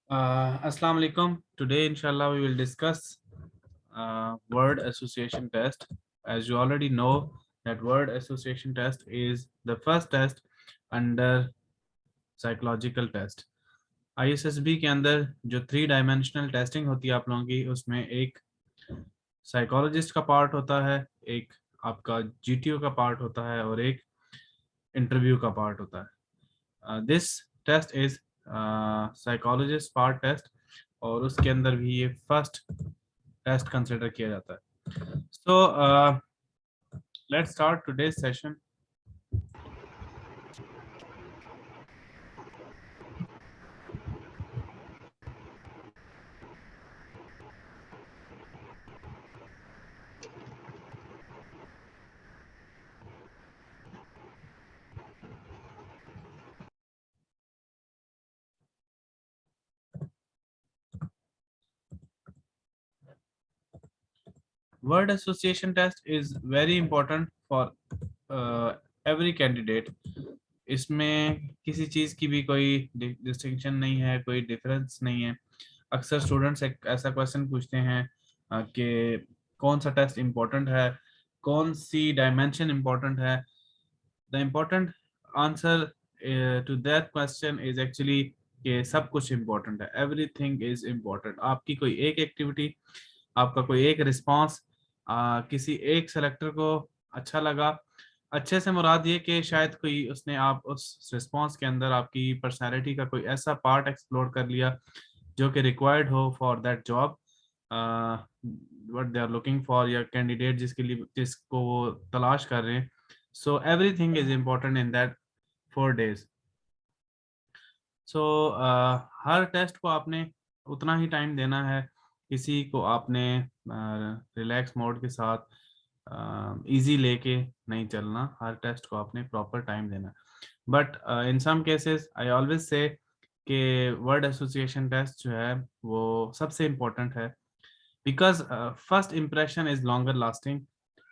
Assalamu alaikum. Today, inshallah, we will discuss word association test. As you already know, that word association test is the first test under psychological test. ISSB के अंदर जो 3 dimensional testing होती है आप लोगों की, उसमें एक साइकोलॉजिस्ट का पार्ट होता है, एक आपका GTO का पार्ट होता है और एक इंटरव्यू का पार्ट होता है. This test is psychologist part test और उसके अंदर भी ये फर्स्ट टेस्ट कंसिडर किया जाता है. So let's start today session. Word association test is very important for every candidate. इसमें किसी चीज़ की भी कोई डिस्टिंक्शन नहीं है, कोई डिफरेंस नहीं है. अक्सर स्टूडेंट्स एक ऐसा क्वेश्चन पूछते हैं कि कौन सा टेस्ट इम्पोर्टेंट है, कौन सी डायमेंशन इम्पोर्टेंट है. The important answer to that question is actually कि सब कुछ इम्पोर्टेंट है. Everything is important. आपकी कोई एक एक्टिविटी, आपका कोई एक रिस्पॉन्स किसी एक सेलेक्टर को अच्छा लगा. अच्छे से मुराद ये कि शायद कोई उसने आप उस रिस्पॉन्स के अंदर आपकी पर्सनालिटी का कोई ऐसा पार्ट एक्सप्लोर कर लिया जो कि रिक्वायर्ड हो for that job what they are looking for, या कैंडिडेट जिसके लिए जिसको वो तलाश कर रहे हैं. So everything is important in that 4 days. सो हर टेस्ट को आपने उतना ही टाइम देना है. किसी को आपने रिलैक्स मोड के साथ इजी लेके नहीं चलना. हर टेस्ट को आपने प्रॉपर टाइम देना. But in some cases I always say कि वर्ड एसोसिएशन टेस्ट जो है वो सबसे इम्पोर्टेंट है, because first impression is longer lasting.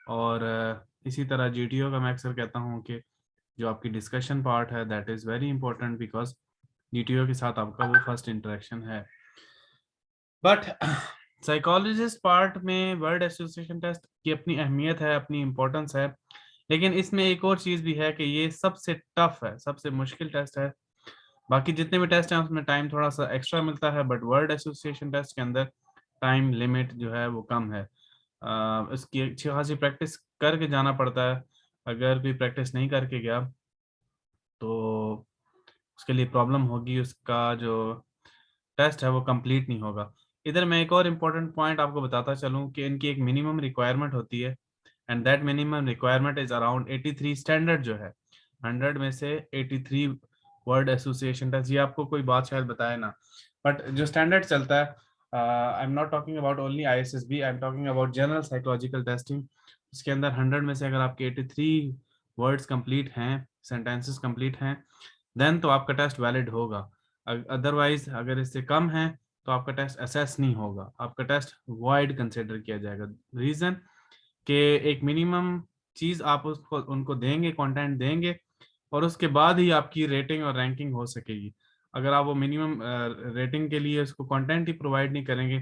और इसी तरह GTO का मैं अक्सर कहता हूँ कि जो आपकी डिस्कशन पार्ट है that is very important, because GTO के साथ आपका वो फर्स्ट इंटरेक्शन है. बट साइकोलॉजिस्ट पार्ट में वर्ड एसोसिएशन टेस्ट की अपनी अहमियत है, अपनी इम्पोर्टेंस है. लेकिन इसमें एक और चीज़ भी है कि ये सबसे टफ है, सबसे मुश्किल टेस्ट है. बाकी जितने भी टेस्ट हैं उसमें टाइम थोड़ा सा एक्स्ट्रा मिलता है, बट वर्ड एसोसिएशन टेस्ट के अंदर टाइम लिमिट जो है वो कम है. इसकी अच्छी खासी प्रैक्टिस करके जाना पड़ता है. अगर कोई प्रैक्टिस नहीं करके गया तो उसके लिए प्रॉब्लम होगी, उसका जो टेस्ट है वो कंप्लीट नहीं होगा. इधर मैं एक और इम्पोर्टेंट पॉइंट आपको बताता चलूँ कि इनकी एक मिनिमम रिक्वायरमेंट होती है, and that minimum requirement is around 83 standard जो है 100 में से 83 वर्ड एसोसिएशन टेस्ट. ये आपको कोई बात शायद बताए ना, बट जो स्टैंडर्ड चलता है, I am not talking about only ISSB, I am talking about general psychological testing. इसके अंदर 100 में से अगर आपके 83 वर्ड्स कंप्लीट हैं, सेंटेंसेस कंप्लीट हैं, देन तो आपका टेस्ट वैलिड होगा. अदरवाइज अगर इससे कम है तो आपका टेस्ट असेस नहीं होगा, आपका टेस्ट वॉइड कंसिडर किया जाएगा. रीजन कि एक मिनिमम चीज आप उसको उनको देंगे, कंटेंट देंगे, और उसके बाद ही आपकी रेटिंग और रैंकिंग हो सकेगी. अगर आप वो मिनिमम रेटिंग के लिए उसको कंटेंट ही प्रोवाइड नहीं करेंगे,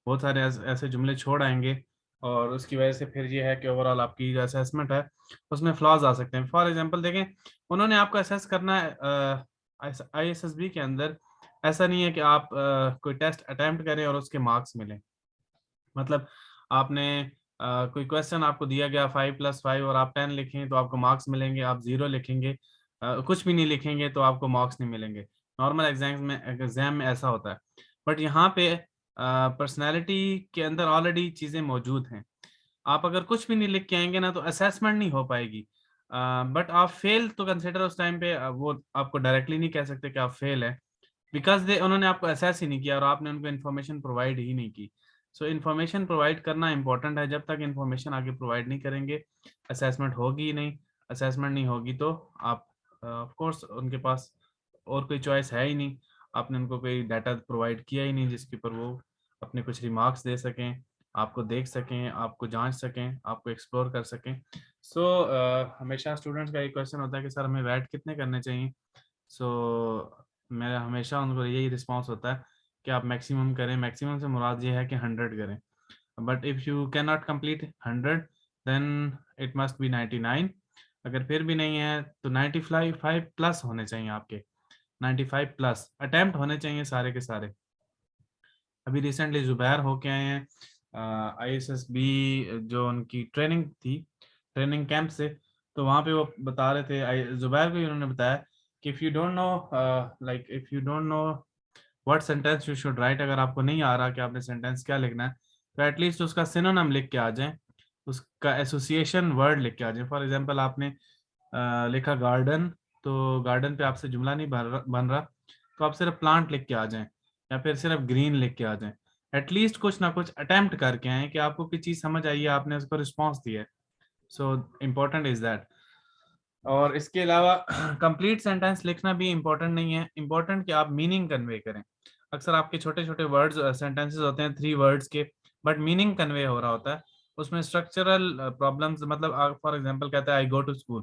बहुत सारे ऐसे जुमले छोड़ आएंगे, और उसकी वजह से फिर ये है कि ओवरऑल आपकी जो असेसमेंट है उसमें फ्लॉज आ सकते हैं. फॉर एग्जांपल देखें, उन्होंने आपको असेस करना है ISSB के अंदर. ऐसा नहीं है कि आप कोई टेस्ट अटेम्प्ट करें और उसके मार्क्स मिलें. मतलब आपने कोई क्वेश्चन आपको दिया गया 5+5 और आप 10 लिखें तो आपको मार्क्स मिलेंगे, आप 0 लिखेंगे, कुछ भी नहीं लिखेंगे तो आपको मार्क्स नहीं मिलेंगे. नॉर्मल एग्जाम में ऐसा होता है. बट यहाँ पे पर्सनैलिटी के अंदर ऑलरेडी चीज़ें मौजूद हैं. आप अगर कुछ भी नहीं लिख के आएंगे ना तो असेसमेंट नहीं हो पाएगी. बट आप फेल तो कंसिडर उस टाइम पे वो आपको डायरेक्टली नहीं कह सकते कि आप फेल है, बिकॉज दे उन्होंने आपको असेस ही नहीं किया और आपने उनको इन्फॉर्मेशन प्रोवाइड ही नहीं की. सो इन्फॉर्मेशन प्रोवाइड करना इंपॉर्टेंट है. जब तक इन्फॉर्मेशन आगे प्रोवाइड नहीं करेंगे असेसमेंट होगी ही नहीं. असेसमेंट नहीं होगी तो आप ऑफ कोर्स उनके पास और कोई चॉइस है ही नहीं. आपने उनको कोई डाटा प्रोवाइड किया ही नहीं जिसके ऊपर वो अपने कुछ रिमार्क्स दे सकें, आपको देख सकें, आपको जांच सकें, आपको एक्सप्लोर कर सकें. सो हमेशा स्टूडेंट्स का एक क्वेश्चन होता है कि सर हमें वैट कितने करने चाहिए. सो मेरा हमेशा उनको यही रिस्पांस होता है कि आप मैक्सिमम करें, मैक्सिमम से मुराद ये है कि 100 करें, but if you can not complete 100 then it must be 99। अगर फिर भी नहीं है तो 95 प्लस होने चाहिए आपके, 95 प्लस अटेम्प्ट होने चाहिए सारे के सारे। अभी रिसेंटली जुबैर होके आए हैं ISSB जो उनकी ट्रेनिंग थी, ट्रेनिंग कैंप से, तो वहाँ पे वो बता रहे थे, जुबैर को ही उन्होंने बताया कि if you don't know like if you don't know what sentence you should write, अगर आपको नहीं आ रहा कि आपने सेंटेंस क्या लिखना है, तो एटलीस्ट उसका सिनोनिम लिख के आ जाए, उसका एसोसिएशन वर्ड लिख के आ जाए। फॉर एग्जांपल आपने लिखा गार्डन, तो गार्डन पे आपसे जुमला नहीं बन रहा, तो आप सिर्फ प्लांट लिख के आ जाएं या फिर सिर्फ ग्रीन लिख के आ जाएं। एटलीस्ट कुछ ना कुछ अटेम्प्ट करके आए कि आपको कोई चीज़ समझ आई है, आपने उसको रिस्पॉन्स दिया है। So important is that. और इसके अलावा कंप्लीट सेंटेंस लिखना भी इम्पोर्टेंट नहीं है, इम्पोर्टेंट कि आप मीनिंग कन्वे करें। अक्सर आपके छोटे छोटे वर्ड्स सेंटेंसेस होते हैं 3 वर्ड्स के, बट मीनिंग कन्वे हो रहा होता है, उसमें स्ट्रक्चरल प्रॉब्लम्स, मतलब फॉर एग्जांपल कहता है आई गो टू स्कूल,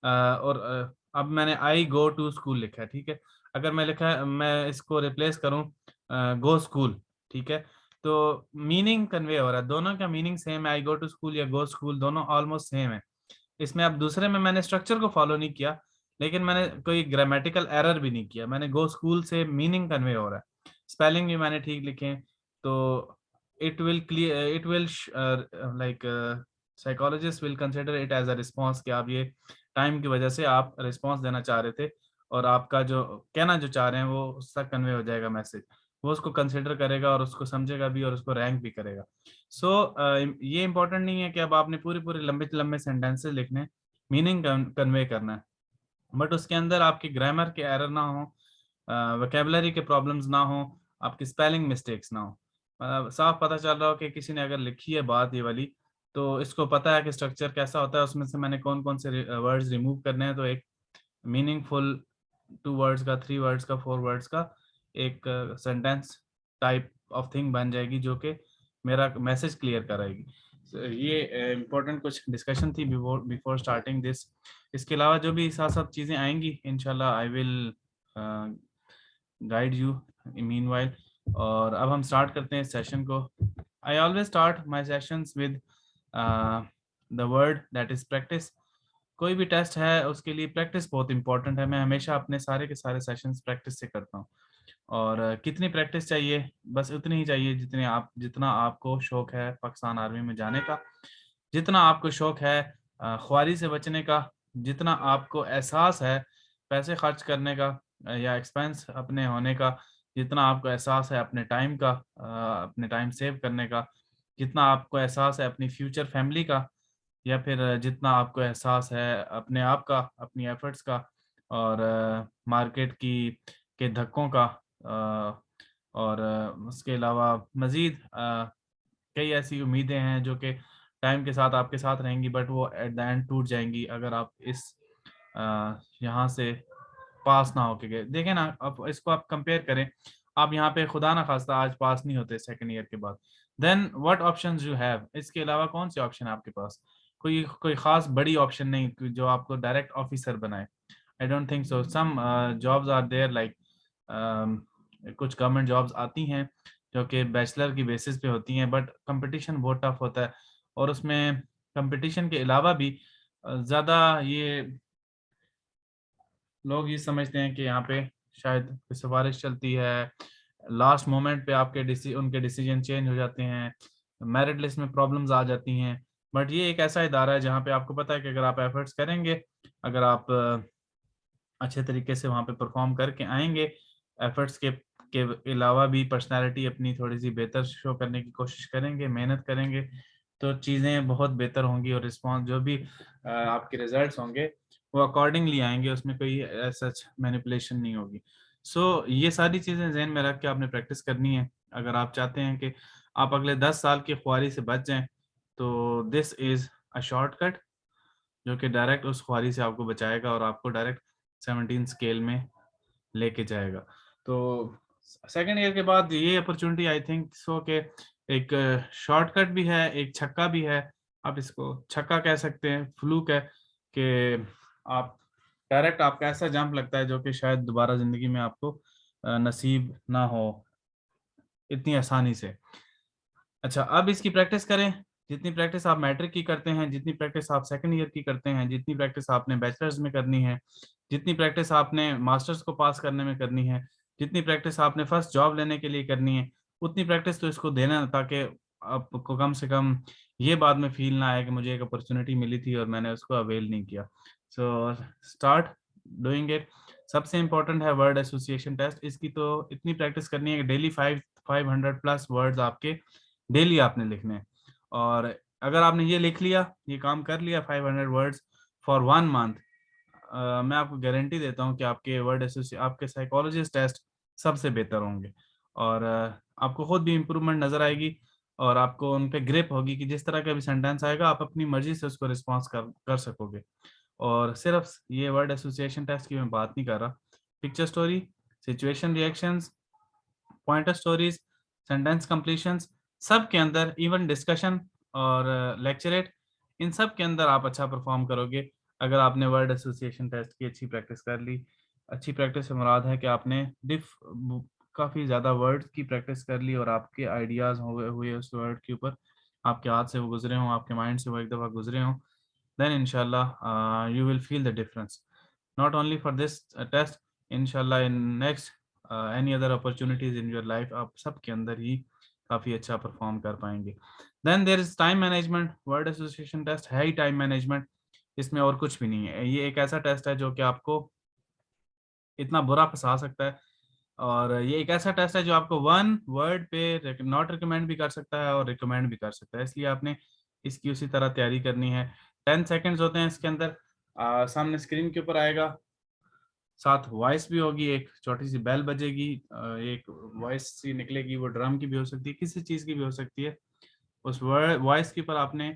और अब मैंने आई गो टू स्कूल लिखा है, ठीक है। अगर मैं लिखा है, मैं इसको रिप्लेस करूं गो स्कूल, ठीक है, तो मीनिंग कन्वे हो रहा है, दोनों का मीनिंग सेम है, आई गो टू स्कूल या गो स्कूल दोनों ऑलमोस्ट सेम है। इसमें अब दूसरे में मैंने स्ट्रक्चर को फॉलो नहीं किया, लेकिन मैंने कोई ग्रामेटिकल एरर भी नहीं किया, मैंने गो स्कूल से मीनिंग कन्वे हो रहा है, स्पेलिंग भी मैंने ठीक लिखे हैं। तो it will clear, it will like psychologist will consider it as a response कि आप ये टाइम की वजह से आप रिस्पॉन्स देना चाह रहे थे, और आपका जो कहना जो चाह रहे हैं वो उसका कन्वे हो जाएगा मैसेज, वो उसको कंसिडर करेगा और उसको समझेगा भी और उसको रैंक भी करेगा। सो ये इंपॉर्टेंट नहीं है कि अब आपने पूरे पूरे लंबे लंबे सेंटेंसेस लिखने, मीनिंग कन्वे करना है, बट उसके अंदर आपकी ग्रामर के एरर ना हो, वोकेबलरी के प्रॉब्लम्स ना हो, आपकी स्पेलिंग मिस्टेक्स ना हो, साफ पता चल रहा हो कि किसी ने अगर लिखी है बात ये वाली, तो इसको पता है कि स्ट्रक्चर कैसा होता है, उसमें से मैंने कौन कौन से वर्ड्स रिमूव करने हैं, तो एक मीनिंगफुल 2 वर्ड्स का, 3 वर्ड्स का, 4 वर्ड्स का एक सेंटेंस टाइप ऑफ थिंग बन जाएगी जो कि मेरा मैसेज क्लियर कराएगी। ये इम्पोर्टेंट कुछ डिस्कशन थी बिफोर बिफोर स्टार्टिंग दिस। इसके अलावा जो भी साथ साथ चीज़ें आएंगी इंशाल्लाह I will guide you meanwhile. और अब हम स्टार्ट करते हैं सेशन को। I always start my sessions with the word that is practice. कोई भी टेस्ट है उसके लिए प्रैक्टिस बहुत इंपॉर्टेंट है, मैं हमेशा अपने सारे के सारे सेशंस प्रैक्टिस से करता हूँ। और कितनी प्रैक्टिस चाहिए, बस उतनी ही चाहिए जितना आपको शौक है पाकिस्तान आर्मी में जाने का, जितना आपको शौक है ख्वारी से बचने का, जितना आपको एहसास है पैसे खर्च करने का या एक्सपेंस अपने होने का, जितना आपको एहसास है अपने टाइम का, अपने टाइम सेव करने का, जितना आपको एहसास है अपनी फ्यूचर फैमिली का, या फिर जितना आपको एहसास है अपने आप का, अपनी एफर्ट्स का, और मार्केट की के धक्कों का, और उसके अलावा मज़ीद कई ऐसी उम्मीदें हैं जो कि टाइम के साथ आपके साथ रहेंगी, बट वो एट द एंड टूट जाएंगी अगर आप इस यहाँ से पास ना होके गए। देखें ना, अब इसको आप कंपेयर करें, आप यहाँ पे खुदा ना खास्ता आज पास नहीं होते सेकंड ईयर के बाद, then what options you have, इसके अलावा कौन से ऑप्शन है आपके पास? कोई कोई खास बड़ी ऑप्शन नहीं जो आपको डायरेक्ट ऑफिसर बनाए। I don't think so. Some jobs are there like, कुछ गवर्नमेंट जॉब्स आती हैं जो कि बैचलर की बेसिस पे होती हैं, बट कंपटीशन बहुत टफ होता है, और उसमें कंपटीशन के अलावा भी ज़्यादा ये लोग ये समझते हैं कि यहाँ पे शायद कोई सिफारिश चलती है, लास्ट मोमेंट पे उनके डिसीजन चेंज हो जाते हैं, मेरिट लिस्ट में प्रॉब्लम्स आ जाती हैं। बट ये एक ऐसा इदारा है जहाँ पे आपको पता है कि अगर आप एफर्ट्स करेंगे, अगर आप अच्छे तरीके से वहाँ पे परफॉर्म करके आएंगे, एफर्ट्स के अलावा भी पर्सनालिटी अपनी थोड़ी सी बेहतर शो करने की कोशिश करेंगे, मेहनत करेंगे, तो चीज़ें बहुत बेहतर होंगी, और रिस्पॉन्स जो भी आपके रिजल्ट्स होंगे वो अकॉर्डिंगली आएंगे, उसमें कोई सच मैनिपुलेशन नहीं होगी। सो ये सारी चीज़ें जहन में रख के आपने प्रैक्टिस करनी है अगर आप चाहते हैं कि आप अगले 10 साल की ख्वारी से बच जाएं। तो दिस इज़ अ शॉर्टकट जो कि डायरेक्ट उस ख्वारी से आपको बचाएगा और आपको डायरेक्ट 17 स्केल में लेके जाएगा। तो सेकेंड ईयर के बाद ये अपॉर्चुनिटी आई थिंक सो के एक शॉर्टकट भी है, एक छक्का भी है। आप इसको छक्का कह सकते हैं, फ्लूक है कि आप डायरेक्ट आपका ऐसा जंप लगता है जो कि शायद दोबारा जिंदगी में आपको नसीब ना हो। इतनी आसानी से। अच्छा, अब इसकी प्रैक्टिस करें। जितनी प्रैक्टिस आप मैट्रिक की करते हैं, जितनी प्रैक्टिस आप सेकंड ईयर की करते हैं, जितनी प्रैक्टिस आपने बैचलर्स में करनी है, जितनी प्रैक्टिस आपने मास्टर्स को पास करने में करनी है, जितनी प्रैक्टिस आपने फर्स्ट जॉब लेने के लिए करनी है, उतनी प्रैक्टिस तो इसको देना, ताकि आपको कम से कम ये बाद में फील ना आए कि मुझे एक अपॉर्चुनिटी मिली थी और मैंने उसको अवेल नहीं किया। So start doing it. सबसे इंपॉर्टेंट है वर्ड एसोसिएशन टेस्ट। इसकी तो इतनी प्रैक्टिस करनी है कि डेली 500 प्लस वर्ड्स आपके डेली आपने लिखने हैं। और अगर आपने ये लिख लिया, ये काम कर लिया 500 वर्ड्स फॉर 1 मंथ, मैं आपको गारंटी देता हूँ कि आपके आपके साइकोलॉजिस्ट टेस्ट सबसे बेहतर होंगे। और आपको खुद भी इम्प्रूवमेंट नजर आएगी और आपको उन पे ग्रिप होगी कि जिस तरह का भी सेंटेंस आएगा आप अपनी मर्जी से उसको रिस्पॉन्स कर सकोगे। और सिर्फ ये वर्ड एसोसिएशन टेस्ट की मैं बात नहीं कर रहा, picture story, situation reactions, pointer stories, sentence completions, सब के अंदर, इवन डिस्कशन और लेक्चरेट, इन सब के अंदर आप अच्छा परफॉर्म करोगे अगर आपने वर्ड एसोसिएशन टेस्ट की अच्छी प्रैक्टिस कर ली। अच्छी प्रैक्टिस से मुराद है कि आपने काफ़ी ज़्यादा वर्ड की प्रैक्टिस कर ली और आपके आइडियाज़ हुए उस वर्ड के ऊपर, आपके हाथ से वो गुजरे हों, आपके माइंड से वो एक दफ़ा गुजरे हों, then inshallah you will feel the difference, not only for this test, inshallah in next any other opportunities in your life आप सब के अंदर ही काफ़ी अच्छा परफॉर्म कर पाएंगे। then there is time management। word association test है ही टाइम मैनेजमेंट, इसमें और कुछ भी नहीं है। ये एक ऐसा टेस्ट है जो कि आपको इतना बुरा फंसा सकता है, और ये एक ऐसा टेस्ट है जो आपको 1 वर्ड पे नॉट रिकमेंड भी कर सकता है और रिकमेंड भी कर सकता है, इसलिए आपने इसकी उसी तरह तैयारी करनी है। 10 सेकेंड्स होते हैं इसके अंदर। सामने स्क्रीन के ऊपर आएगा, साथ वॉइस भी होगी, एक छोटी सी बेल बजेगी, एक वॉइस सी निकलेगी, वो ड्रम की भी हो सकती है, किसी चीज़ की भी हो सकती है। उस वर्ड वॉइस के ऊपर आपने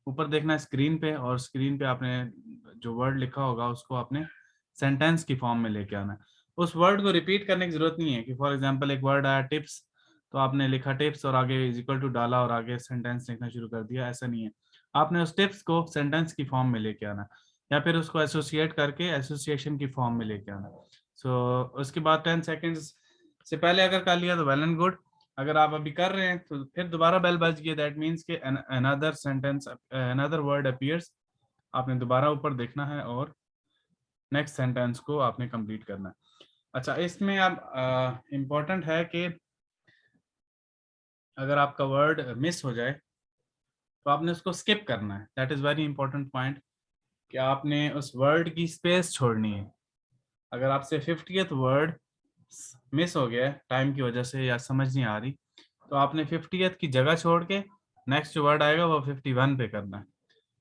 ऊपर देखना है स्क्रीन पे, और स्क्रीन पे आपने जो वर्ड लिखा होगा उसको आपने सेंटेंस की फॉर्म में लेके आना है। उस वर्ड को रिपीट करने की जरूरत नहीं है कि फॉर एग्जांपल एक वर्ड आया टिप्स, तो आपने लिखा टिप्स और आगे इज इक्वल टू डाला और आगे सेंटेंस लिखना शुरू कर दिया, ऐसा नहीं है। आपने उस टिप्स को सेंटेंस की फॉर्म में लेके आना या फिर उसको एसोसिएट करके एसोसिएशन की फॉर्म में लेके आना। सो उसके बाद 10 सेकेंड्स से पहले अगर कर लिया तो वेल एंड गुड। अगर आप अभी कर रहे हैं तो फिर दोबारा बेल बज गई, दैट मीन्स कि another sentence, another word appears, आपने दोबारा ऊपर देखना है और नेक्स्ट सेंटेंस को आपने कंप्लीट करना है। अच्छा, इसमें अब इम्पोर्टेंट है कि अगर आपका वर्ड मिस हो जाए तो आपने उसको स्किप करना है। That is very important point कि आपने उस वर्ड की स्पेस छोड़नी है। अगर आपसे 50th वर्ड मिस हो गया टाइम की वजह से या समझ नहीं आ रही, तो आपने 50th की जगह छोड़ के नेक्स्ट जो वर्ड आएगा वो 51 पे करना है।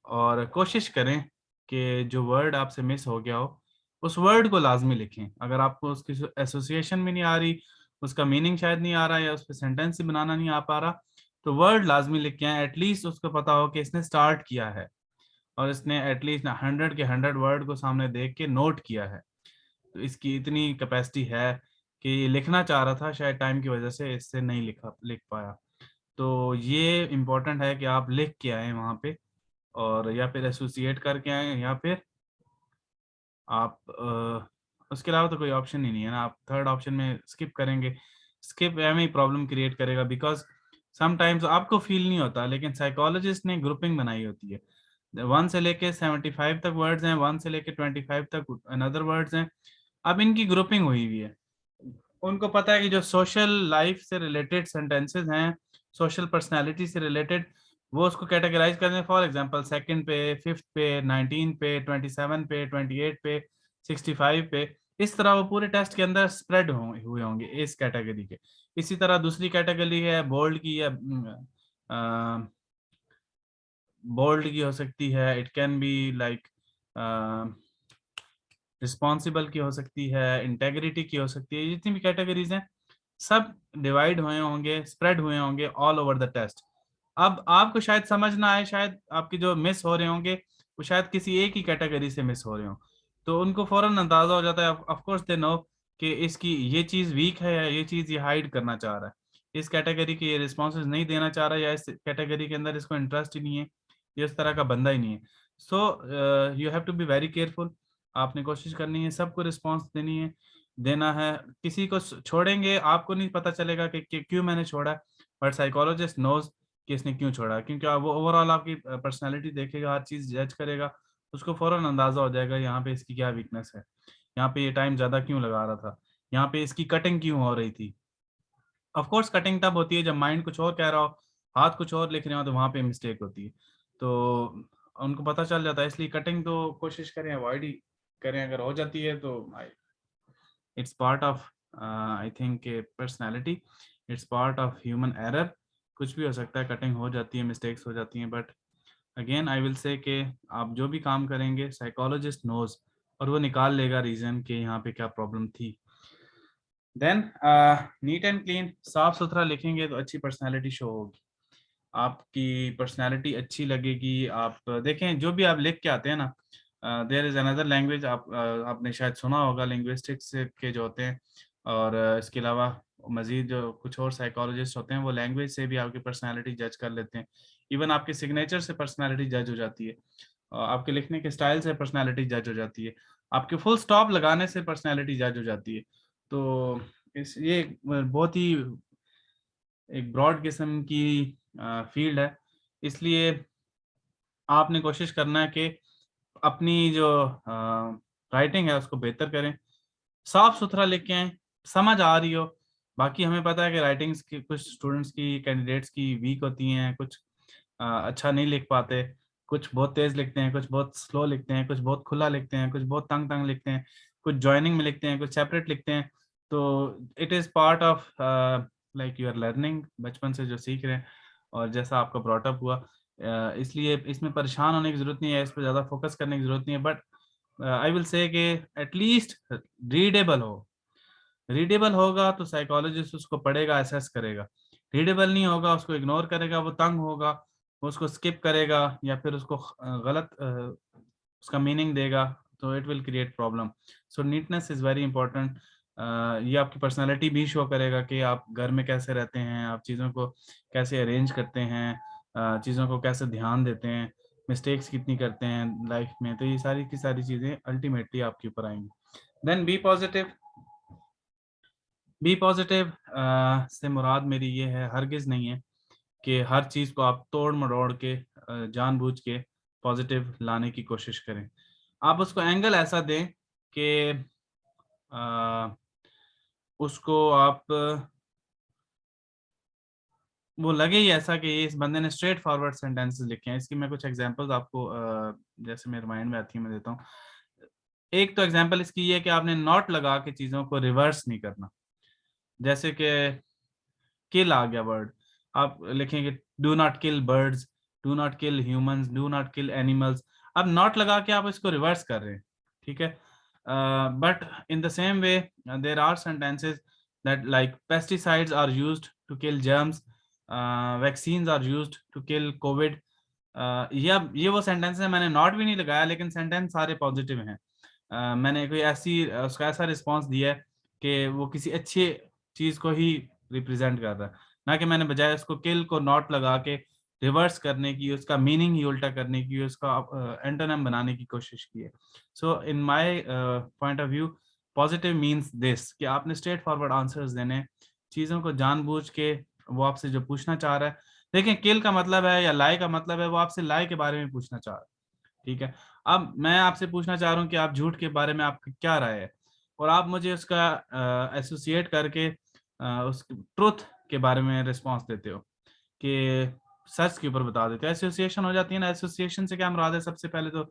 और कोशिश करें कि जो वर्ड आपसे मिस हो गया हो उस वर्ड को लाजमी लिखें। अगर आपको उसकी एसोसिएशन भी नहीं आ रही, उसका मीनिंग शायद नहीं आ रहा या उस पर सेंटेंस ही बनाना नहीं आ पा रहा, तो वर्ड लाजमी लिख के आए। एटलीस्ट उसको पता हो कि इसने स्टार्ट किया है और इसने एटलीस्ट 100 के 100 वर्ड को सामने देख के नोट किया है। तो इसकी इतनी कैपेसिटी है कि ये लिखना चाह रहा था, शायद टाइम की वजह से इससे नहीं लिख पाया। तो ये इम्पोर्टेंट है कि आप लिख के आए वहाँ पे, और या फिर एसोसिएट करके आए, या फिर आप उसके अलावा तो कोई ऑप्शन ही नहीं है ना। आप थर्ड ऑप्शन में स्किप करेंगे, स्किप में ही प्रॉब्लम क्रिएट करेगा, बिकॉज समटाइम्स आपको फील नहीं होता लेकिन साइकोलॉजिस्ट ने ग्रुपिंग बनाई होती है। 1 से लेके 75 तक वर्ड्स हैं, 1 से लेके 25 तक अनदर वर्ड्स हैं। अब इनकी ग्रुपिंग हुई हुई है। उनको पता है कि जो सोशल लाइफ से रिलेटेड सेंटेंसेस हैं, सोशल पर्सनालिटी से रिलेटेड, वो उसको कैटेगराइज करते हैं। फॉर एग्जांपल सेकंड पे, फिफ्थ पे, 19 पे, 27 पे, 28 पे, 65 पे, इस तरह वो पूरे टेस्ट के अंदर स्प्रेड हुए होंगे इस कैटेगरी के। इसी तरह दूसरी कैटेगरी है बोल्ड की, या बोल्ड की हो सकती है, it can be like responsible की हो सकती है, इंटेग्रिटी की हो सकती है। जितनी भी कैटेगरीज हैं सब डिवाइड हुए होंगे, स्प्रेड हुए होंगे ऑल ओवर द टेस्ट। अब आपको शायद समझ ना आए, शायद आपके जो मिस हो रहे होंगे वो शायद किसी एक ही कैटेगरी से मिस हो रहे हो, तो उनको फौरन अंदाजा हो जाता है, ऑफ कोर्स दे नो कि इसकी ये चीज़ वीक है या ये चीज़ ये हाइड करना चाह रहा है, इस कैटेगरी के ये रिस्पॉन्सेज नहीं देना चाह रहा है, या इस कैटेगरी के अंदर इसको इंटरेस्ट ही नहीं है, ये उस तरह का बंदा ही नहीं है। So you have to be very careful. आपने कोशिश करनी है सबको रिस्पॉन्स देनी है, देना है। किसी को छोड़ेंगे, आपको नहीं पता चलेगा कि क्यों मैंने छोड़ा, बट साइकोलॉजिस्ट नोज कि इसने क्यों छोड़ा, क्योंकि वो ओवरऑल आपकी पर्सनैलिटी देखेगा, हर चीज जज करेगा, उसको फौरन अंदाजा हो जाएगा यहाँ पे इसकी क्या वीकनेस है, यहाँ पे ये टाइम ज्यादा क्यों लगा रहा था, यहाँ पे इसकी कटिंग क्यों हो रही थी। ऑफ कोर्स कटिंग तब होती है जब माइंड कुछ और कह रहा हो, हाथ कुछ और लिख रहे हो, तो वहां पे मिस्टेक होती है, तो उनको पता चल जाता है। इसलिए कटिंग तो कोशिश करें अवॉइड ही करें, अगर हो जाती है तो it's part of I think personality, it's part of human error. कुछ भी हो सकता है, कटिंग हो जाती है, मिस्टेक्स हो जाती हैं, but again I will say कि आप जो भी काम करेंगे साइकोलॉजिस्ट नोज, और वो निकाल लेगा रीजन कि यहाँ पे क्या प्रॉब्लम थी। देन नीट एंड क्लीन, साफ सुथरा लिखेंगे तो अच्छी पर्सनैलिटी शो होगी, आपकी पर्सनैलिटी अच्छी लगेगी। आप देखें जो भी आप लिख के आते हैं ना, देयर इज अनदर लैंग्वेज, आपने शायद सुना होगा लिंग्विस्टिक्स के जो होते हैं, और इसके अलावा मजीद जो कुछ और साइकोलॉजिस्ट होते हैं वो लैंग्वेज से भी आपकी पर्सनैलिटी जज कर लेते हैं। इवन आपके सिग्नेचर से पर्सनैलिटी जज हो जाती है, आपके लिखने के स्टाइल से पर्सनैलिटी जज हो जाती है, आपके फुल स्टॉप लगाने से पर्सनैलिटी जज हो जाती है। तो इस ये बहुत ही एक ब्रॉड किस्म की फील्ड है, इसलिए आपने कोशिश करना है कि अपनी जो राइटिंग है उसको बेहतर करें, साफ सुथरा लिखें आए, समझ आ रही हो। बाकी हमें पता है कि राइटिंग्स की कुछ स्टूडेंट्स की, कैंडिडेट्स की वीक होती हैं, कुछ अच्छा नहीं लिख पाते, कुछ बहुत तेज लिखते हैं, कुछ बहुत स्लो लिखते हैं, कुछ बहुत खुला लिखते हैं, कुछ बहुत तंग तंग लिखते हैं, कुछ जॉइनिंग में लिखते हैं, कुछ सेपरेट लिखते हैं। तो it is part of like you are learning, बचपन से जो सीख रहे हैं और जैसा आपका ब्रॉटअप हुआ, इसलिए इसमें परेशान होने की जरूरत नहीं है, इस पर ज़्यादा फोकस करने की जरूरत नहीं है, बट आई विल से कि एटलीस्ट रीडेबल हो। रीडेबल होगा तो साइकोलॉजिस्ट उसको पढ़ेगा, असेस करेगा। रीडेबल नहीं होगा, उसको इग्नोर करेगा, वो तंग होगा, वो उसको स्किप करेगा, या फिर उसको गलत उसका मीनिंग देगा, तो it will create problem. So neatness is very important. ये आपकी पर्सनालिटी भी शो करेगा कि आप घर में कैसे रहते हैं, आप चीज़ों को कैसे अरेंज करते हैं, चीज़ों को कैसे ध्यान देते हैं, मिस्टेक्स कितनी करते हैं लाइफ में, तो ये सारी की सारी चीज़ें अल्टीमेटली आपके ऊपर आएंगी। Then be positive. Be positive से मुराद मेरी ये है, हरगिज नहीं है कि हर चीज़ को आप तोड़ मरोड़ के जानबूझ के पॉजिटिव लाने की कोशिश करें। आप उसको एंगल ऐसा दें कि उसको आप वो लगे ही ऐसा कि इस बंदे ने स्ट्रेट फॉरवर्ड सेंटेंसेस लिखे हैं। इसकी मैं कुछ एग्जांपल्स आपको जैसे मेरे माइंड में आती है मैं देता हूँ। एक तो एग्जांपल इसकी ये है कि आपने नॉट लगा के चीज़ों को रिवर्स नहीं करना। जैसे कि किल आ गया वर्ड, आप लिखेंगे do not kill birds, do not kill humans, do not kill animals. अब नॉट लगा के आप इसको रिवर्स कर रहे हैं, ठीक है। But in the same way there are sentences that like pesticides are used to kill germs, vaccines are used to kill COVID. ये वो सेंटेंस है, मैंने नॉट भी नहीं लगाया लेकिन सेंटेंस सारे पॉजिटिव हैं। मैंने कोई ऐसी उसका ऐसा रिस्पॉन्स दिया है कि वो किसी अच्छी चीज को ही रिप्रेजेंट कर रहा है, ना कि मैंने बजाय उसको किल को नॉट लगा के रिवर्स करने की, उसका मीनिंग ही उल्टा करने की, उसका एंटोनिम बनाने की कोशिश की है। So in my point of view positive means this कि आपने स्ट्रेट फॉरवर्ड आंसर्स देने, चीज़ों को जानबूझ के वो आपसे जो पूछना चाह रहा है, देखें किल का मतलब है या लाई का मतलब है, वो आपसे लाई के बारे में पूछना चाह रहा है, ठीक है। अब मैं आपसे पूछना चाह रहा हूँ कि आप झूठ के बारे में आपकी क्या राय है, और आप मुझे उसका एसोसिएट करके उस ट्रुथ के बारे में रिस्पॉन्स देते हो कि सच के ऊपर बता देते हो। एसोसिएशन हो जाती है ना। एसोसिएशन से क्या मुराद है, सबसे पहले तो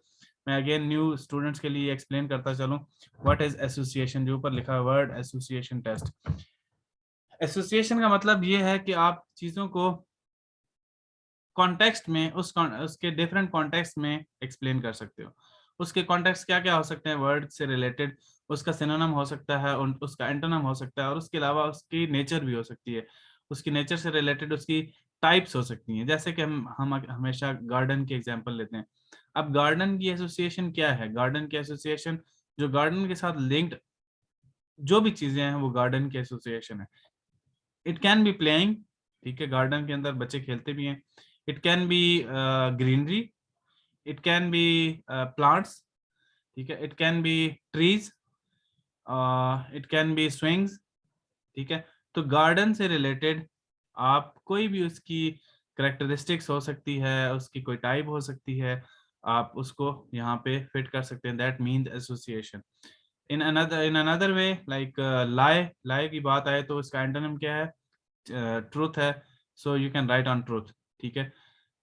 मैं अगेन न्यू स्टूडेंट्स के लिए एक्सप्लेन करता चलूं व्हाट इज एसोसिएशन। जो ऊपर लिखा है वर्ड एसोसिएशन टेस्ट, एसोसिएशन का मतलब ये है कि आप चीज़ों को कॉन्टेक्स्ट में उसके डिफरेंट कॉन्टेक्स्ट में एक्सप्लेन कर सकते हो। उसके कॉन्टेक्स्ट क्या क्या हो सकते हैं, वर्ड से रिलेटेड उसका सिनोनिम हो सकता है, उसका एंटोनिम हो सकता है, और उसके अलावा उसकी नेचर भी हो सकती है, उसकी नेचर से रिलेटेड उसकी टाइप्स हो सकती हैं। जैसे कि हम हमेशा गार्डन की एग्जांपल लेते हैं। अब गार्डन की एसोसिएशन क्या है, गार्डन की एसोसिएशन जो गार्डन के साथ लिंक्ड जो भी चीजें हैं वो गार्डन की एसोसिएशन है। इट कैन बी प्लेइंग, ठीक है, गार्डन के अंदर बच्चे खेलते भी हैं। It can be greenery, it can be plants, ठीक है, it can be trees, it can be swings, ठीक है। तो गार्डन से रिलेटेड आप कोई भी उसकी करेक्टरिस्टिक्स हो सकती है, उसकी कोई टाइप हो सकती है, आप उसको यहाँ पे फिट कर सकते हैं, that means association. In another way like lie, lie की बात आए तो इसका एंटोनिम क्या है, ट्रूथ है, so you can write on truth, ठीक है।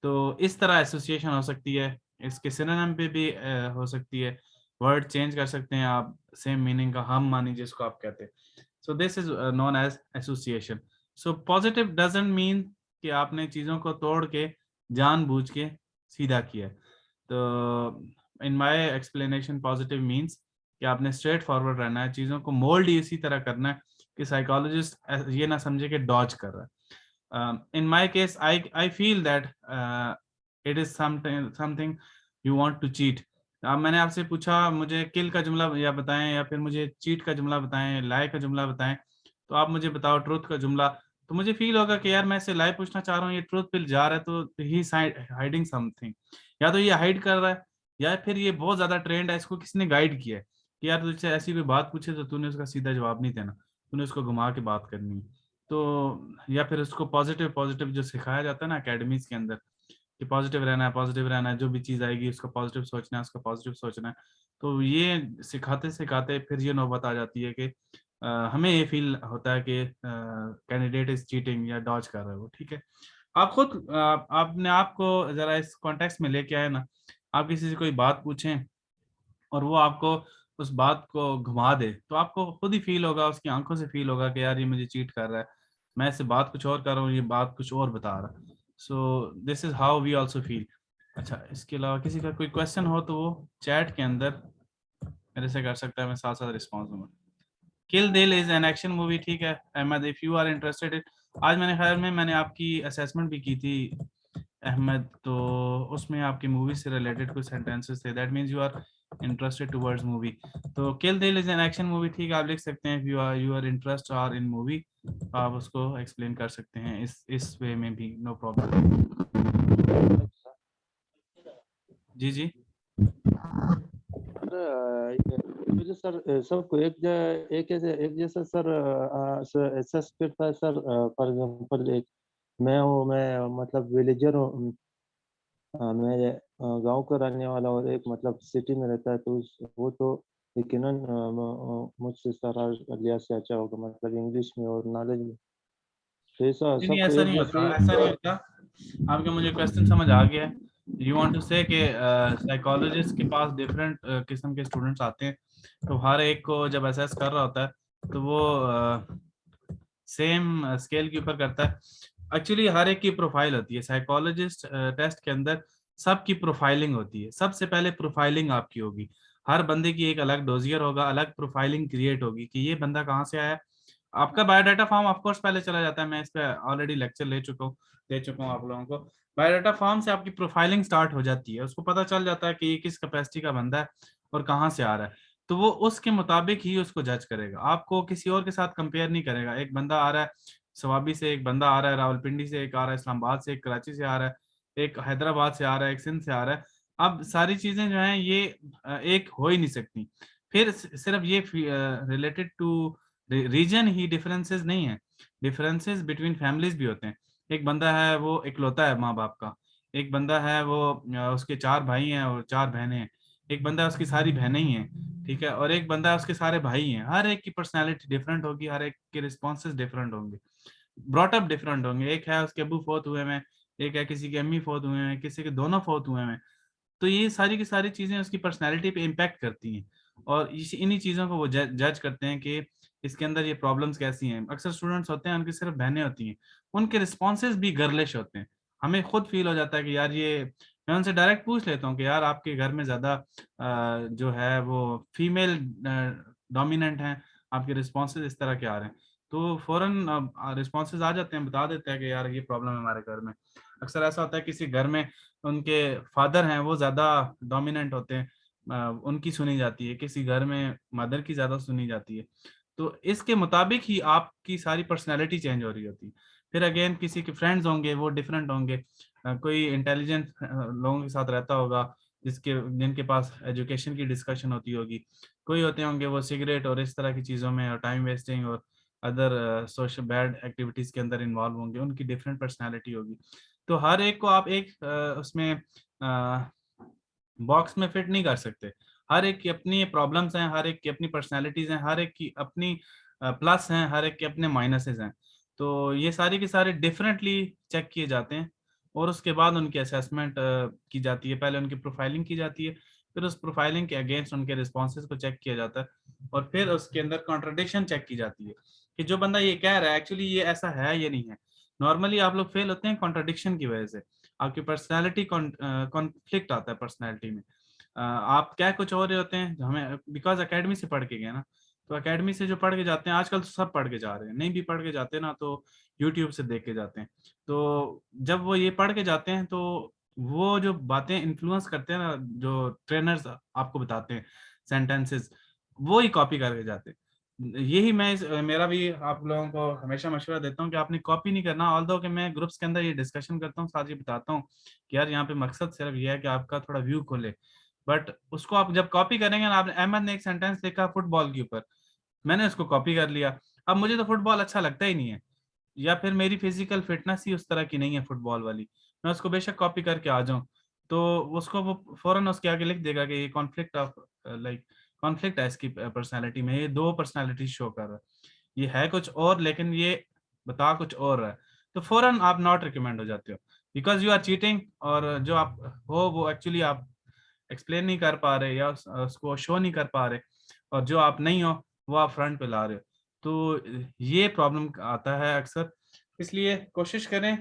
तो इस तरह एसोसिएशन हो सकती है, इसके सिनोनिम पे भी हो सकती है, वर्ड चेंज कर सकते हैं आप, सेम मीनिंग का हम मानी जिसको आप कहते हैं। So this is known as association. So positive doesn't mean कि आपने चीज़ों को तोड़ के जानबूझ के सीधा किया। तो in my explanation positive means कि आपने स्ट्रेट फॉरवर्ड रहना है, चीज़ों को मोल्ड ही इसी तरह करना है कि साइकोलॉजिस्ट ये ना समझे कि डॉज कर रहा है। In my case I feel that it is something you want to cheat. अब मैंने आपसे पूछा मुझे किल का जुमला या बताएं या फिर मुझे चीट का जुमला बताएं, लाई का जुमला बताएं, तो आप मुझे बताओ ट्रूथ का जुमला। तो मुझे फील होगा कि यार मैं इससे लाई पूछना चाह रहा हूँ, ये ट्रूथ पे जा रहा है, तो ही हाइडिंग समथिंग, या तो ये हाइड कर रहा है या फिर ये बहुत ज्यादा ट्रेंड है, इसको किसने गाइड किया है कि यार तुझसे ऐसी कोई बात पूछे तो तूने उसका सीधा जवाब नहीं देना, तूने उसको घुमा के बात करनी है। तो या फिर उसको पॉजिटिव पॉजिटिव जो सिखाया जाता है ना अकेडमीज के अंदर कि पॉजिटिव रहना है, पॉजिटिव रहना है, जो भी चीज आएगी उसका पॉजिटिव सोचना है, उसका पॉजिटिव सोचना है। तो ये सिखाते सिखाते फिर ये नौबत आ जाती है कि हमें ये फील होता है कि कैंडिडेट इज चीटिंग या डॉज कर रहा है वो, ठीक है। आप खुद आपने आपको जरा इस कॉन्टेक्स्ट में लेके आए ना, आप किसी से कोई बात पूछें और वो आपको उस बात को घुमा दे, तो आपको खुद ही फील होगा, उसकी आंखों से फील होगा कि यार ये मुझे चीट कर रहा है, मैं इससे बात कुछ और कर रहा हूँ, ये बात कुछ और बता रहा है। So this is how we also feel. अच्छा, इसके अलावा किसी का कोई क्वेश्चन हो तो वो चैट के अंदर मेरे से कर सकता है, मैं साथ साथ रिस्पॉन्स दूंगा। किल दिल इज एन एक्शन मूवी, ठीक है Ahmad, if you are interested in. आज मैंने ख्याल में मैंने आपकी असेसमेंट भी की थी अहमद, तो उसमें आपकी मूवी से रिलेटेड कुछ सेंटेंसेस थे, that means you are interested towards movie. तो किल दिल इज एन एक्शन मूवी, ठीक है, आप लिख सकते हैं you are interest are in movie, आप उसको एक्सप्लेन कर सकते हैं इस वे में भी, नो प्रॉब्लम। जी जी। मुझे सर सबको एक जैसा सर एसेस करता है सर। फॉर एग्जांपल एक मैं मतलब विलेजर हूँ। मैं गांव का रहने वाला और एक मतलब सिटी में रहता है, तो वो तो यकीनन मुझसे सारा लिहाज से अच्छा होगा, मतलब इंग्लिश में और नॉलेज में। तो ऐसा नहीं नहीं, सबको ऐसा एक नहीं जैसे होता, ही। ऐसा नहीं होता। आपका मुझे क्वेश्चन समझ आ गया है। यू वांट टू से कि साइकोलॉजिस्ट के पास डिफरेंट किस्म के स्टूडेंट्स आते हैं, तो हर एक को जब असेस कर रहा होता है तो वो सेम स्केल के ऊपर करता है। एक्चुअली हर एक की प्रोफाइल होती है साइकोलॉजिस्ट टेस्ट के अंदर, सबकी प्रोफाइलिंग होती है। सबसे पहले प्रोफाइलिंग आपकी होगी, हर बंदे की एक अलग डोजियर होगा, अलग प्रोफाइलिंग क्रिएट होगी कि ये बंदा कहाँ से आया है। आपका बायोडाटा फॉर्म ऑफ कोर्स पहले चला जाता है, मैं इस पे ऑलरेडी लेक्चर दे चुका हूँ आप लोगों को। बायोडाटा फॉर्म से आपकी प्रोफाइलिंग स्टार्ट हो जाती है, उसको पता चल जाता है कि ये किस कैपेसिटी का बंदा है और कहाँ से आ रहा है। तो वो उसके मुताबिक ही उसको जज करेगा, आपको किसी और के साथ कंपेयर नहीं करेगा। एक बंदा आ रहा है सवाबी से, एक बंदा आ रहा है रावलपिंडी से, एक आ रहा है इस्लामाबाद से, एक कराची से आ रहा है, एक हैदराबाद से आ रहा है, एक सिंध से आ रहा है। अब सारी चीजें जो हैं ये एक हो ही नहीं सकती। फिर सिर्फ ये रिलेटेड टू रीजन ही डिफरेंसेस नहीं है, डिफरेंसेस बिटवीन फैमिलीज भी होते हैं। एक बंदा है वो इकलौता है माँ बाप का, एक बंदा है वो उसके 4 भाई हैं और 4 बहनें हैं, एक बंदा है उसकी सारी बहनें ही हैं, ठीक है, और एक बंदा है उसके सारे भाई हैं। हर एक की पर्सनैलिटी डिफरेंट होगी, हर एक के रिस्पॉन्सेज डिफरेंट होंगे, ब्रॉटअप डिफरेंट होंगे। एक है उसके अब्बू फोत हुए हैं, एक है किसी के अम्मी फोत हुए हैं, किसी के दोनों फोत हुए हैं। तो ये सारी की सारी चीजें उसकी पर्सनैलिटी पे इम्पैक्ट करती हैं, और इन्हीं चीजों को वो जज करते हैं कि इसके अंदर ये प्रॉब्लम्स कैसी हैं। अक्सर स्टूडेंट्स होते हैं उनकी सिर्फ बहनें होती हैं, उनके रिस्पॉन्सेज भी गर्लिश होते हैं। हमें खुद फील हो जाता है कि यार ये, मैं उनसे डायरेक्ट पूछ लेता हूँ कि यार आपके घर में ज्यादा जो है वो फीमेल डोमिनेंट हैं, आपके रिस्पॉन्सेज इस तरह के आ रहे हैं। तो फौरन रिस्पॉन्सेज आ जाते हैं, बता देते हैं कि यार ये प्रॉब्लम है हमारे घर में। अक्सर ऐसा होता है किसी घर में उनके फादर हैं वो ज्यादा डोमिनेंट होते हैं, उनकी सुनी जाती है, किसी घर में मदर की ज्यादा सुनी जाती है। तो इसके मुताबिक ही आपकी सारी पर्सनैलिटी चेंज हो रही होती है। फिर अगेन किसी के फ्रेंड्स होंगे वो डिफरेंट होंगे, कोई इंटेलिजेंट लोगों के साथ रहता होगा जिनके पास एजुकेशन की डिस्कशन होती होगी, कोई होते होंगे वो सिगरेट और इस तरह की चीज़ों में और टाइम वेस्टिंग और अदर सोशल बैड एक्टिविटीज़ के अंदर इन्वॉल्व होंगे, उनकी डिफरेंट पर्सनैलिटी होगी। तो हर एक को आप एक उसमें बॉक्स में फिट नहीं कर सकते। हर एक की अपनी प्रॉब्लम्स हैं, हर एक की अपनी पर्सनैलिटीज़ हैं, हर एक की अपनी प्लस हैं, हर एक के अपने माइनसेस हैं। तो ये सारे के सारे डिफरेंटली चेक किए जाते हैं और उसके बाद उनकी असेसमेंट की जाती है। पहले उनकी प्रोफाइलिंग की जाती है, फिर उस प्रोफाइलिंग के अगेंस्ट उनके रिस्पॉन्सेज को चेक किया जाता है और फिर उसके अंदर कॉन्ट्रडिक्शन चेक की जाती है कि जो बंदा ये कह रहा है एक्चुअली ये ऐसा है या नहीं है। नॉर्मली आप लोग फेल होते हैं कॉन्ट्रडिक्शन की वजह से। आपकी पर्सनैलिटी कॉन्फ्लिक्ट आता है पर्सनैलिटी में। आप क्या कुछ और ही होते हैं, हमें बिकॉज एकेडमी से पढ़ के गए ना, तो एकेडमी से जो पढ़ के जाते हैं आजकल तो सब पढ़ के जा रहे हैं, नहीं भी पढ़ के जाते ना तो यूट्यूब से देख के जाते हैं। तो जब वो ये पढ़ के जाते हैं तो वो जो बातें इन्फ्लुएंस करते हैं ना, जो ट्रेनर्स आपको बताते हैं सेंटेंसेस, वो ही कॉपी करके जाते हैं। यही मेरा भी आप लोगों को हमेशा मशवरा देता हूँ कि आपने कॉपी नहीं करना। ऑल्दो कि मैं ग्रुप्स के अंदर ये डिस्कशन करता हूँ, साथ ही बताता हूँ कि यार यहाँ पे मकसद सिर्फ ये है कि आपका थोड़ा व्यू खोले, बट उसको आप जब कॉपी करेंगे ना, आपने अहमद ने एक सेंटेंस लिखा फुटबॉल के ऊपर, मैंने उसको कॉपी कर लिया। अब मुझे तो फुटबॉल अच्छा लगता ही नहीं है, या फिर मेरी फिजिकल फिटनेस ही उस तरह की नहीं है फुटबॉल वाली, मैं उसको बेशक कॉपी करके आ जाऊं, तो उसको वो फौरन उसके आगे लिख देगा कि ये कॉन्फ्लिक्ट ऑफ लाइक कॉन्फ्लिक्ट है इसकी पर्सनैलिटी में, ये दो पर्सनैलिटी शो कर रहा है, ये है कुछ और लेकिन ये बता कुछ और रहा है। तो फौरन आप नॉट रिकमेंड हो जाते हो बिकॉज यू आर चीटिंग, और जो आप हो वो एक्चुअली आप एक्सप्लेन नहीं कर पा रहे या उसको शो नहीं कर पा रहे, और जो आप नहीं हो वो आप फ्रंट पे ला रहे हो। तो ये प्रॉब्लम आता है अक्सर। इसलिए कोशिश करें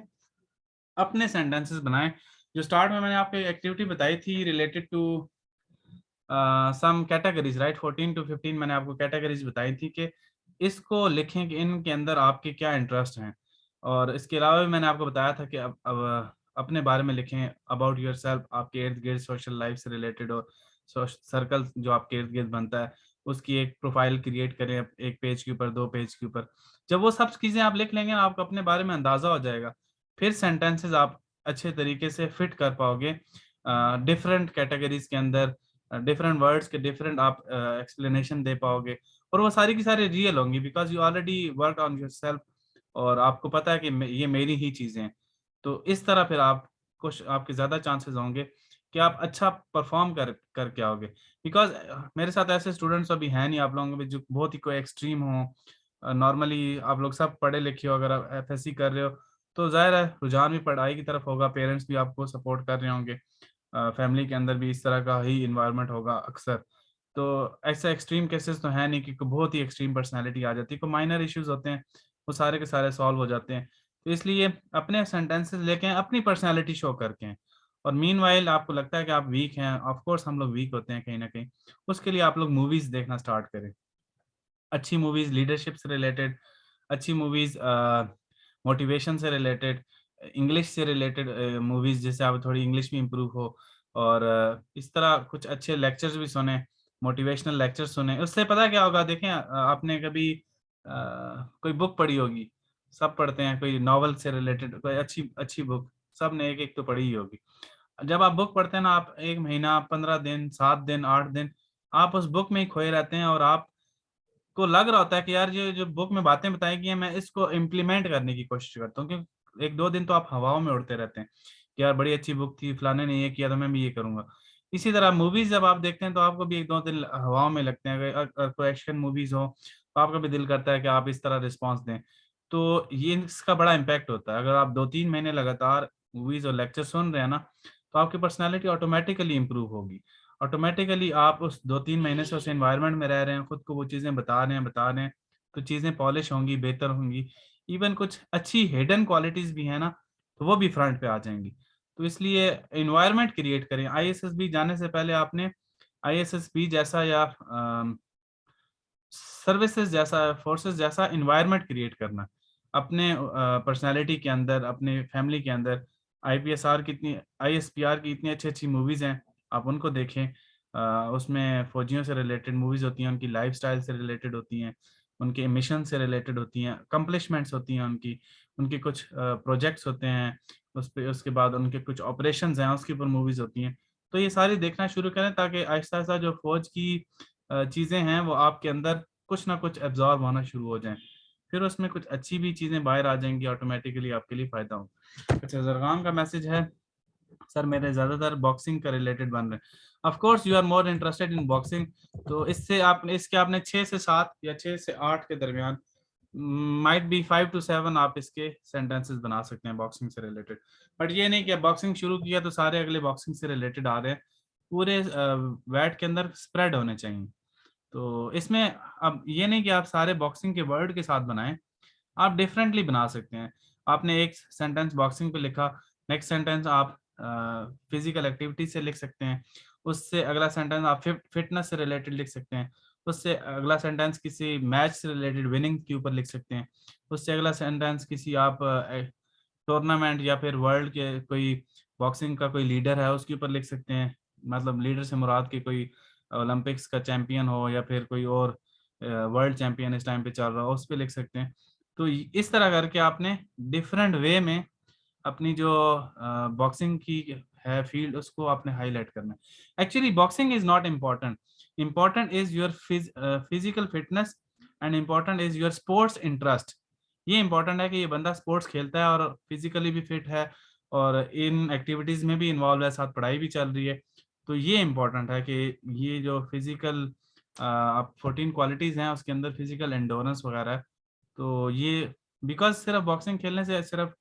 अपने सेंटेंसेस बनाएं। जो स्टार्ट में मैंने आपको एक्टिविटी बताई थी related to some categories, right, 14 to 15 मैंने आपको कैटेगरीज बताई थी कि इसको लिखें कि इनके अंदर आपके क्या इंटरेस्ट हैं। और इसके अलावा भी मैंने आपको बताया था कि अब अपने बारे में लिखें अबाउट योर सेल्फ, आपके इर्द गिर्द सोशल लाइफ से रिलेटेड और सर्कल जो आपके इर्द गिर्द बनता है उसकी एक प्रोफाइल क्रिएट करें, एक पेज के ऊपर, दो पेज के ऊपर। जब वो सब चीज़ें आप लिख लेंगे ना, आपको अपने बारे में अंदाज़ा हो जाएगा, फिर सेंटेंसेस आप अच्छे तरीके से फिट कर पाओगे डिफरेंट कैटेगरीज के अंदर, डिफरेंट वर्ड्स के डिफरेंट आप एक्सप्लेनेशन दे पाओगे, और वो सारी की सारी रियल होंगी because you already work on your self, और आपको पता है कि ये मेरी ही चीज़ें हैं। तो इस तरह फिर आप कुछ आपके ज़्यादा चांसेस होंगे कि आप अच्छा परफॉर्म करके आओगे। बिकॉज मेरे साथ ऐसे स्टूडेंट्स अभी हैं नहीं आप लोगों में जो बहुत ही कोई एक्सट्रीम हो। नॉर्मली आप लोग सब पढ़े लिखे हो, अगर आप एफएससी कर रहे हो तो जाहिर है रुझान भी पढ़ाई की तरफ होगा, पेरेंट्स भी आपको सपोर्ट कर रहे होंगे, फैमिली के अंदर भी इस तरह का ही इन्वायरमेंट होगा अक्सर। तो ऐसा एक्सट्रीम केसेस तो है नहीं कि बहुत ही एक्सट्रीम पर्सनालिटी आ जाती है, कोई माइनर इश्यूज होते हैं वो सारे के सारे सॉल्व हो जाते हैं। तो इसलिए अपने सेंटेंसेस लेके अपनी पर्सनालिटी शो करके हैं। और मीनवाइल आपको लगता है कि आप वीक हैं, ऑफ कोर्स हम लोग वीक होते हैं कहीं ना कहीं, उसके लिए आप लोग मूवीज देखना स्टार्ट करें। अच्छी मूवीज लीडरशिप से रिलेटेड, अच्छी मूवीज मोटिवेशन से रिलेटेड, इंग्लिश से रिलेटेड मूवीज जिससे आप थोड़ी इंग्लिश भी इम्प्रूव हो, और इस तरह कुछ अच्छे लेक्चर्स भी सुने, मोटिवेशनल लेक्चर्स सुने। उससे पता क्या होगा, देखें आपने कभी कोई बुक पढ़ी होगी, सब पढ़ते हैं, कोई नॉवल से रिलेटेड कोई अच्छी अच्छी बुक सब ने एक एक तो पढ़ी ही होगी। जब आप बुक पढ़ते हैं ना, आप 1 महीना, 15 दिन, 7 दिन, 8 दिन आप उस बुक में ही खोए रहते हैं, और आप को लग रहा होता है कि यार ये जो बुक में बातें बताई गई हैं मैं इसको इम्प्लीमेंट करने की कोशिश करता हूँ, क्योंकि 1-2 दिन तो आप हवाओं में उड़ते रहते हैं कि यार बड़ी अच्छी बुक थी, फलाने ने ये किया तो मैं भी ये करूंगा। इसी तरह मूवीज जब आप देखते हैं तो आपको भी 1-2 दिन हवाओं में लगते हैं। अगर कोई एक्शन मूवीज हो तो आपका भी दिल करता है कि आप इस तरह रिस्पॉन्स दें। तो ये इसका बड़ा इम्पैक्ट होता है। अगर आप 2-3 महीने लगातार मूवीज और लेक्चर सुन रहे हैं ना, तो आपकी पर्सनैलिटी ऑटोमेटिकली इंप्रूव होगी। ऑटोमेटिकली आप उस 2-3 महीने से उस एनवायरनमेंट में रह रहे हैं, खुद को वो चीज़ें बता रहे हैं, तो चीज़ें पॉलिश होंगी, बेहतर होंगी। इवन कुछ अच्छी हिडन क्वालिटीज़ भी है ना, तो वो भी फ्रंट पे आ जाएंगी। तो इसलिए एनवायरनमेंट क्रिएट करें। आईएसएसबी जाने से पहले आपने आईएसएसबी जैसा या सर्विसेज जैसा, फोर्सेस जैसा एनवायरनमेंट क्रिएट करना अपने पर्सनालिटी के अंदर, अपने फैमिली के अंदर। आईपीएसआर की इतनी, आईएसपीआर की इतनी अच्छी अच्छी मूवीज हैं, आप उनको देखें। उसमें फौजियों से रिलेटेड मूवीज होती हैं, उनकी लाइफस्टाइल से रिलेटेड होती हैं, उनके मिशन से रिलेटेड होती हैं, अकम्पलिशमेंट्स होती हैं उनकी, उनके कुछ प्रोजेक्ट्स होते हैं उस पे, उसके बाद उनके कुछ ऑपरेशंस हैं उसके ऊपर मूवीज होती हैं। तो ये सारी देखना शुरू करें ताकि आहिस्ता आहिस्ता जो फौज की चीज़ें हैं वो आपके अंदर कुछ ना कुछ एब्जॉर्ब होना शुरू हो जाएं, फिर उसमें कुछ अच्छी भी चीज़ें बाहर आ जाएंगी, ऑटोमेटिकली आपके लिए फ़ायदा होगा। अच्छा, जरगाम का मैसेज है, सर मेरे ज़्यादातर बॉक्सिंग का रिलेटेड बन रहे हैं। Of course you are more interested in boxing, तो इससे आपने इसके आपने 6 से 7 या 6 से 8 के दरमियान, माइट बी 5 to 7 आप इसके सेंटेंसेस बना सकते हैं बॉक्सिंग से रिलेटेड। बट ये नहीं कि बॉक्सिंग शुरू किया तो सारे अगले बॉक्सिंग से रिलेटेड आ रहे हैं, पूरे वर्ड के अंदर स्प्रेड होने चाहिए। तो इसमें अब ये नहीं कि आप सारे बॉक्सिंग के वर्ड के साथ बनाएं, आप डिफरेंटली बना सकते हैं। आपने एक सेंटेंस बॉक्सिंग पे लिखा, नेक्स्ट सेंटेंस आप फिजिकल एक्टिविटी से लिख सकते हैं, उससे अगला सेंटेंस आप फिटनेस से रिलेटेड लिख सकते हैं, उससे अगला सेंटेंस किसी मैच से रिलेटेड विनिंग के ऊपर लिख सकते हैं, उससे अगला सेंटेंस किसी आप टूर्नामेंट या फिर वर्ल्ड के कोई बॉक्सिंग का कोई लीडर है उसके ऊपर लिख सकते हैं। मतलब लीडर से मुराद के कोई ओलंपिक्स का चैंपियन हो या फिर कोई और वर्ल्ड चैंपियन इस टाइम पे चल रहा हो, उस पर लिख सकते हैं। तो इस तरह करके आपने डिफरेंट वे में अपनी जो बॉक्सिंग की है फील्ड उसको आपने हाईलाइट करना है। Actually boxing is not important, important is your physical fitness and important is your sports interest. ये इंपॉर्टेंट है कि ये बंदा स्पोर्ट्स खेलता है और फिजिकली भी फिट है और इन एक्टिविटीज में भी इन्वॉल्व है, साथ पढ़ाई भी चल रही है। तो ये इंपॉर्टेंट है कि ये जो फिजिकल आप 14 क्वालिटीज हैं उसके अंदर फिजिकल एंडोरेंस वगैरह है। तो ये बिकॉज सिर्फ बॉक्सिंग खेलने से सिर्फ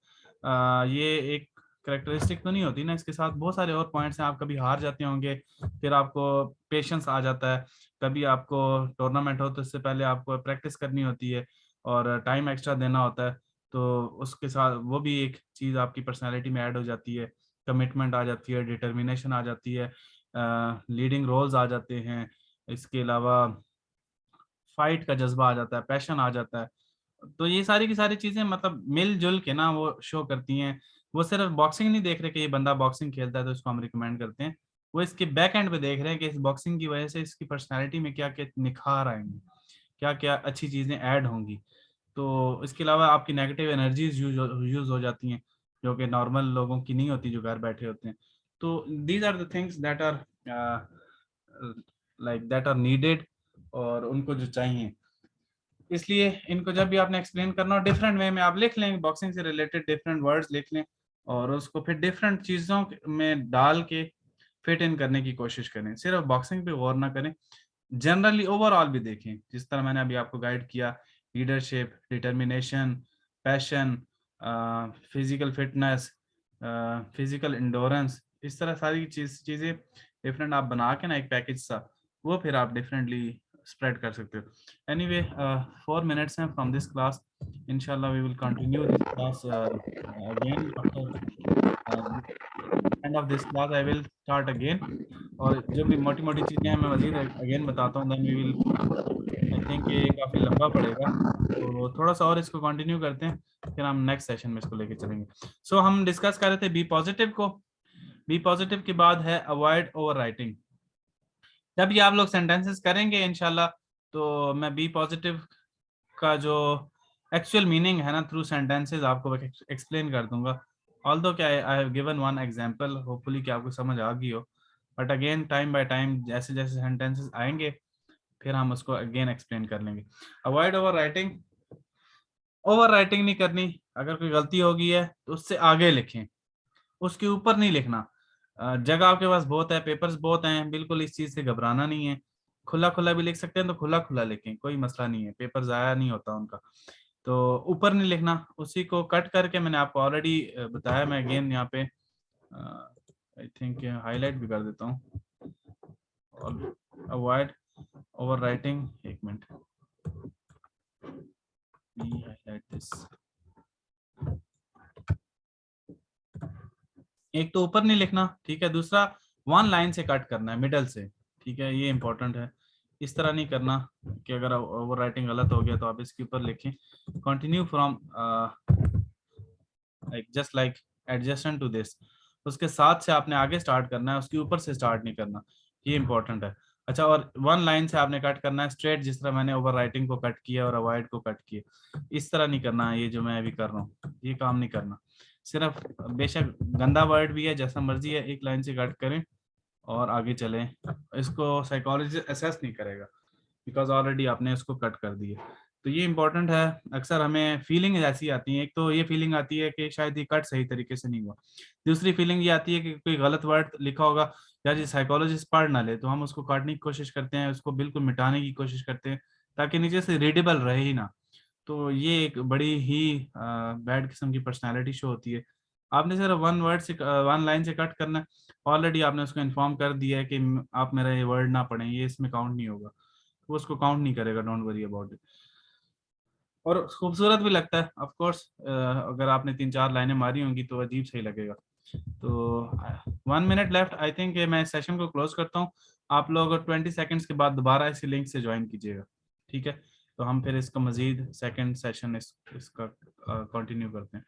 ये एक करेक्टरिस्टिक तो नहीं होती ना, इसके साथ बहुत सारे और पॉइंट्स हैं। आप कभी हार जाते होंगे, फिर आपको पेशेंस आ जाता है, कभी आपको टूर्नामेंट हो तो इससे पहले आपको प्रैक्टिस करनी होती है और टाइम एक्स्ट्रा देना होता है, तो उसके साथ वो भी एक चीज़ आपकी पर्सनैलिटी में ऐड हो जाती है, कमिटमेंट आ जाती है, डिटर्मिनेशन आ जाती है, लीडिंग रोल्स आ जाते हैं, इसके अलावा फाइट का जज्बा आ जाता है, पैशन आ जाता है। तो ये सारी की सारी चीजें मतलब मिलजुल के ना वो शो करती हैं। वो सिर्फ बॉक्सिंग नहीं देख रहे कि ये बंदा बॉक्सिंग खेलता है तो इसको हम रिकमेंड करते हैं, वो इसके बैक एंड पे देख रहे हैं कि इस बॉक्सिंग की वजह से इसकी पर्सनैलिटी में क्या क्या निखार आएंगे, क्या क्या अच्छी चीजें ऐड होंगी। तो इसके अलावा आपकी नेगेटिव एनर्जीज यूज हो जाती हैं जो कि नॉर्मल लोगों की नहीं होती जो घर बैठे होते हैं। तो these are the things that are like that are needed और उनको जो चाहिए, इसलिए इनको जब भी आपने एक्सप्लेन करना हो डिफरेंट वे में आप लिख लें, बॉक्सिंग से रिलेटेड डिफरेंट वर्ड्स लिख लें और उसको फिर डिफरेंट चीज़ों में डाल के फिट इन करने की कोशिश करें। सिर्फ बॉक्सिंग पे गौर ना करें, जनरली ओवरऑल भी देखें, जिस तरह मैंने अभी आपको गाइड किया, leadership, determination, passion, physical fitness, physical endurance, इस तरह सारी चीज़ें डिफरेंट आप बना के ना एक पैकेज सा, वो फिर आप डिफरेंटली स्प्रेड कर सकते हो। एनीवे 4 minutes हैं फ्रॉम दिस क्लास, इंशाल्लाह we will continue this class again after end of this class I will start again, और जो भी मोटी मोटी चीज़ें हैं मैं मजीद अगेन बताता हूँ, then we will, I think ये काफ़ी लंबा पड़ेगा तो थोड़ा सा और इसको कंटिन्यू करते हैं, फिर हम नेक्स्ट सेशन में इसको लेके चलेंगे। सो हम डिस्कस कर रहे थे बी पॉजिटिव को, बी पॉजिटिव के बाद है अवॉइड ओवर राइटिंग। जब ये आप लोग सेंटेंसेस करेंगे इंशाल्लाह तो मैं बी पॉजिटिव का जो एक्चुअल मीनिंग है ना थ्रू सेंटेंसेस आपको एक्सप्लेन कर दूंगा। ऑल्दो क्या I have given one example, hopefully कि आपको समझ आ गई हो, but again time by time जैसे जैसे सेंटेंसेस आएंगे फिर हम उसको अगेन एक्सप्लेन कर लेंगे। Avoid over writing, over writing नहीं करनी, अगर कोई गलती होगी है तो उससे आगे लिखें, उसके ऊपर नहीं लिखना। जगह आपके पास बहुत है, पेपर्स बहुत हैं, बिल्कुल इस चीज़ से घबराना नहीं है। खुला खुला भी लिख सकते हैं तो खुला खुला लिखें, कोई मसला नहीं है, पेपर ज़ाया नहीं होता उनका। तो ऊपर नहीं लिखना, उसी को कट करके मैंने आपको ऑलरेडी बताया, मैं अगेन यहाँ पे आई थिंक हाईलाइट भी कर देता हूँ। अवॉइड ओवर राइटिंग, एक मिनट, हाईलाइट दिस। एक तो ऊपर नहीं लिखना, ठीक है, दूसरा वन लाइन से कट करना है, मिडल से, ठीक है, ये इंपॉर्टेंट है। इस तरह नहीं करना कि अगर ओवर राइटिंग गलत हो गया तो आप इसके ऊपर लिखें, continue from like just like adjacent to this, उसके साथ से आपने आगे स्टार्ट करना है, उसके ऊपर से स्टार्ट नहीं करना, ये इंपॉर्टेंट है। अच्छा, और वन लाइन से आपने कट करना है स्ट्रेट, जिस तरह मैंने ओवर राइटिंग को कट किया और अवॉइड को कट किया, इस तरह नहीं करना है, ये जो मैं अभी कर रहा हूँ ये काम नहीं करना। सिर्फ बेशक गंदा वर्ड भी है, जैसा मर्जी है, एक लाइन से कट करें और आगे चलें। इसको साइकोलॉजिस्ट असेस नहीं करेगा बिकॉज ऑलरेडी आपने इसको कट कर दिया। तो ये इंपॉर्टेंट है। अक्सर हमें फीलिंग ऐसी आती है, एक तो ये फीलिंग आती है कि शायद ये कट सही तरीके से नहीं हुआ। दूसरी फीलिंग ये आती है कि कोई गलत वर्ड लिखा होगा, यार ये साइकोलॉजिस्ट पढ़ ना ले, तो हम उसको काटने की कोशिश करते हैं, उसको बिल्कुल मिटाने की कोशिश करते हैं ताकि नीचे से रीडेबल रहे ही ना। तो ये एक बड़ी ही बैड किस्म की पर्सनैलिटी शो होती है। आपने सिर्फ वन वर्ड से, वन लाइन से कट करना है, ऑलरेडी आपने उसको इन्फॉर्म कर दिया है कि आप मेरा ये वर्ड ना पढ़ें, ये इसमें काउंट नहीं होगा, वो उसको काउंट नहीं करेगा, डोंट वरी अबाउट इट। और खूबसूरत भी लगता है ऑफ कोर्स, अगर आपने 3-4 लाइनें मारी होंगी तो अजीब सही लगेगा। तो 1 मिनट लेफ्ट, आई थिंक मैं इस सेशन को क्लोज करता हूँ। आप लोग 20 सेकंड्स के बाद दोबारा इसी लिंक से ज्वाइन कीजिएगा, ठीक है? तो हम फिर इसका मजीद सेकंड सेशन इसका कंटिन्यू करते हैं।